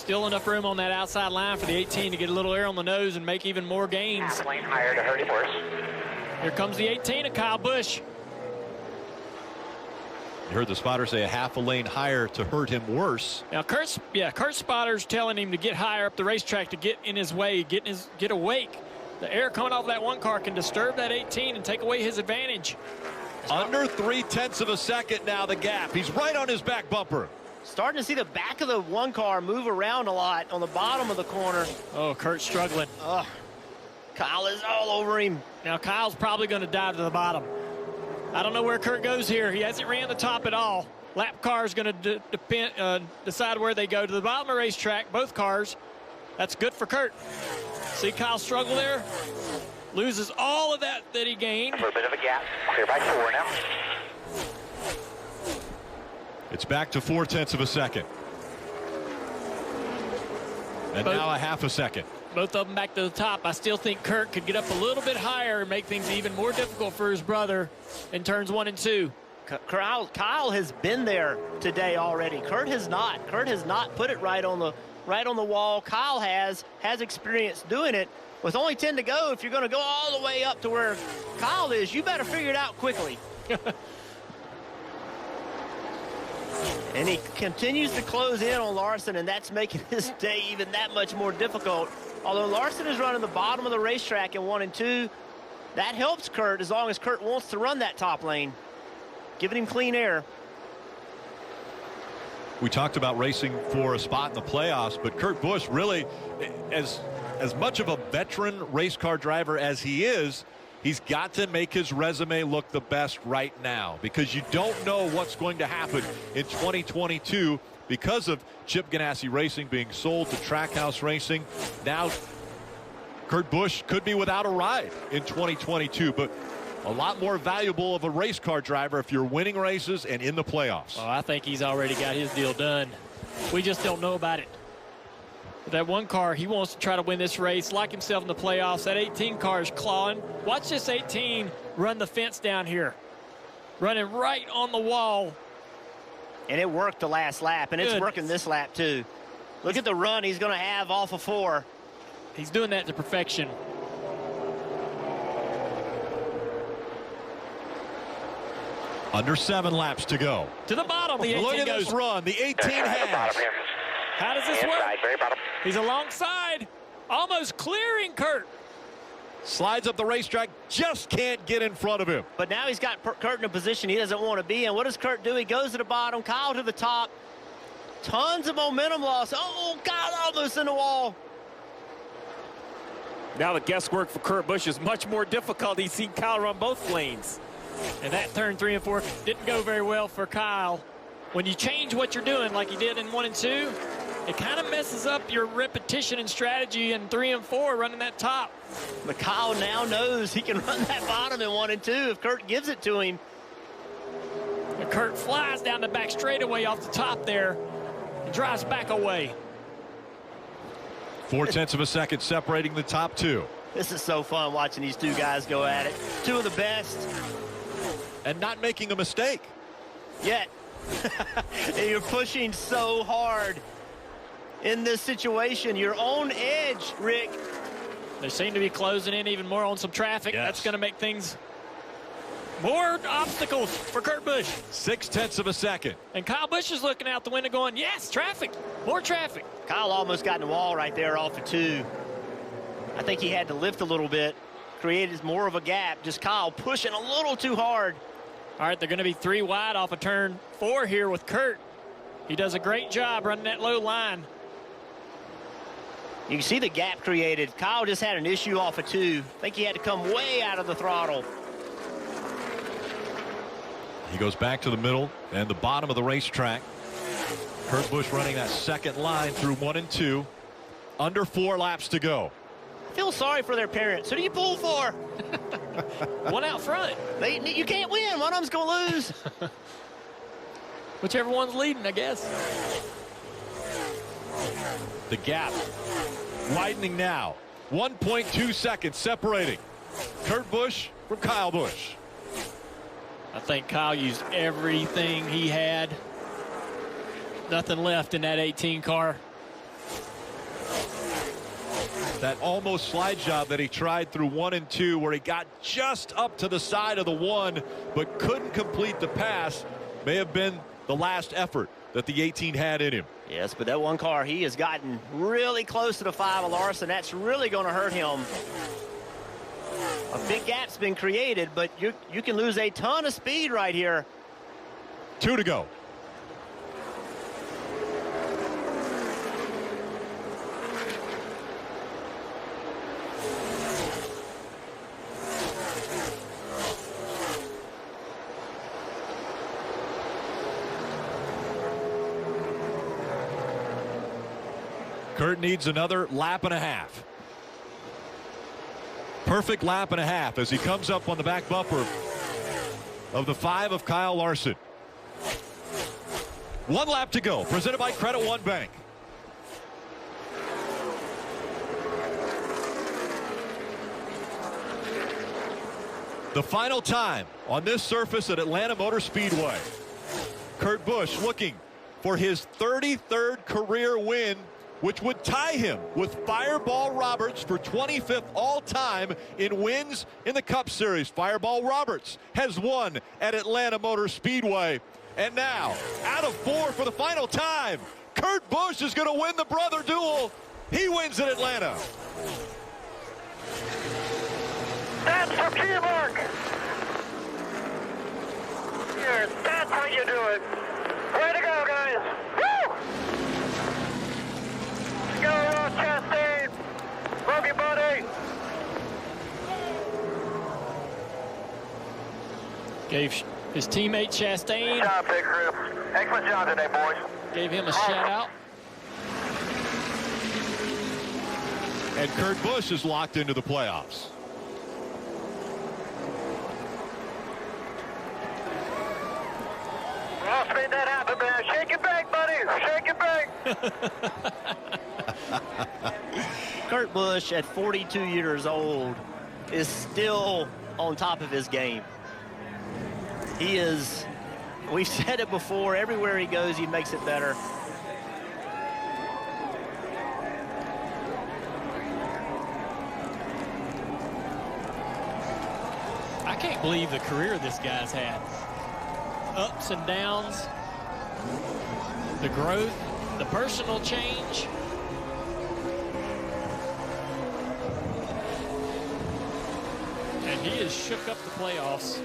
Still enough room on that outside line for the 18 to get a little air on the nose and make even more gains. Half lane higher to hurt him worse. Here comes the 18 of Kyle Busch. You heard the spotter say a half a lane higher to hurt him worse. Now Kurt's spotter's telling him to get higher up the racetrack to get in his way, get awake. The air coming off that one car can disturb that 18 and take away his advantage. Under 0.3 of a second now, the gap. He's right on his back bumper. Starting to see the back of the one car move around a lot on the bottom of the corner. Oh, Kurt's struggling. Kyle is all over him. Now Kyle's probably going to dive to the bottom. I don't know where Kurt goes here. He hasn't ran the top at all. Lap car is going to decide where they go. To the bottom of the racetrack, both cars. That's good for Kurt. See Kyle struggle there? Loses all of that he gained. A little bit of a gap. Clear by 4 now. It's back to 0.4 of a second. And now a half a second. Both of them back to the top. I still think Kurt could get up a little bit higher and make things even more difficult for his brother in turns 1 and 2. Kyle has been there today already. Kurt has not. Kurt has not put it right on the wall. Kyle has experience doing it. With only 10 to go, if you're going to go all the way up to where Kyle is, you better figure it out quickly. And he continues to close in on Larson, and that's making his day even that much more difficult. Although Larson is running the bottom of the racetrack in 1 and 2, that helps Kurt as long as Kurt wants to run that top lane, giving him clean air. We talked about racing for a spot in the playoffs, but Kurt Busch really, as much of a veteran race car driver as he is, he's got to make his resume look the best right now, because you don't know what's going to happen in 2022 because of Chip Ganassi Racing being sold to Trackhouse Racing. Now Kurt Busch could be without a ride in 2022, but a lot more valuable of a race car driver if you're winning races and in the playoffs. Oh, I think he's already got his deal done. We just don't know about it. That one car, he wants to try to win this race, like himself in the playoffs. That 18 car is clawing. Watch this 18 run the fence down here. Running right on the wall. And it worked the last lap, and it's working this lap too. Look at the run he's going to have off of 4. He's doing that to perfection. Under 7 laps to go. To the bottom, the 18 Look at goes. this run. The 18 has. How does this work? Very bottom. He's alongside, almost clearing Kurt. Slides up the racetrack, just can't get in front of him. But now he's got Kurt in a position he doesn't want to be in. What does Kurt do? He goes to the bottom, Kyle to the top. Tons of momentum loss. Oh, God, almost in the wall. Now the guesswork for Kurt Busch is much more difficult. He's seen Kyle run both lanes. And that turn 3 and 4 didn't go very well for Kyle. When you change what you're doing like you did in 1 and 2, it kind of messes up your repetition and strategy in 3 and 4 running that top. But Kyle now knows he can run that bottom in 1 and 2 if Kurt gives it to him. And Kurt flies down the back straightaway off the top there and drives back away. 0.4 of a second separating the top 2. This is so fun watching these two guys go at it. Two of the best. And not making a mistake. Yet. And you're pushing so hard in this situation. Your own edge, Rick. They seem to be closing in even more on some traffic. Yes. That's going to make things more obstacles for Kurt Busch. 0.6 of a second. And Kyle Busch is looking out the window going, yes, traffic, more traffic. Kyle almost got in the wall right there off of 2. I think he had to lift a little bit, created more of a gap. Just Kyle pushing a little too hard. All right, they're going to be 3 wide off of turn 4 here with Kurt. He does a great job running that low line. You can see the gap created. Kyle just had an issue off of 2. I think he had to come way out of the throttle. He goes back to the middle and the bottom of the racetrack. Kurt Busch running that second line through 1 and 2. Under 4 laps to go. I feel sorry for their parents. Who do you pull for? One out front. You can't win. One of them's going to lose. Whichever one's leading, I guess. The gap widening now. 1.2 seconds separating Kurt Busch from Kyle Busch. I think Kyle used everything he had. Nothing left in that 18 car. That almost slide job that he tried through 1 and 2, where he got just up to the side of the 1 but couldn't complete the pass, may have been the last effort that the 18 had in him. Yes, but that one car, he has gotten really close to the 5 of Larson. That's really going to hurt him. A big gap's been created, but you can lose a ton of speed right here. 2 to go. Kurt needs another lap and a half. Perfect lap and a half as he comes up on the back bumper of the 5 of Kyle Larson. 1 lap to go, presented by Credit One Bank. The final time on this surface at Atlanta Motor Speedway. Kurt Busch looking for his 33rd career win, which would tie him with Fireball Roberts for 25th all-time in wins in the Cup Series. Fireball Roberts has won at Atlanta Motor Speedway. And now, out of 4 for the final time, Kurt Busch is going to win the brother duel. He wins at Atlanta. That's for teamwork. Here, that's how you do it. Way to go, guys. Woo! Go, Ross Chastain. Love you, buddy. Gave his teammate Chastain. Good job, Big Crew. Excellent job today, boys. Gave him a shout out. And Kurt Busch is locked into the playoffs. Ross made that happen, man. Shake it back, buddy. Shake it back. Kurt Busch at 42 years old is still on top of his game. He is, we've said it before, everywhere he goes he makes it better. I can't believe the career this guy's had. Ups and downs, the growth, the personal change. And he has shook up the playoffs.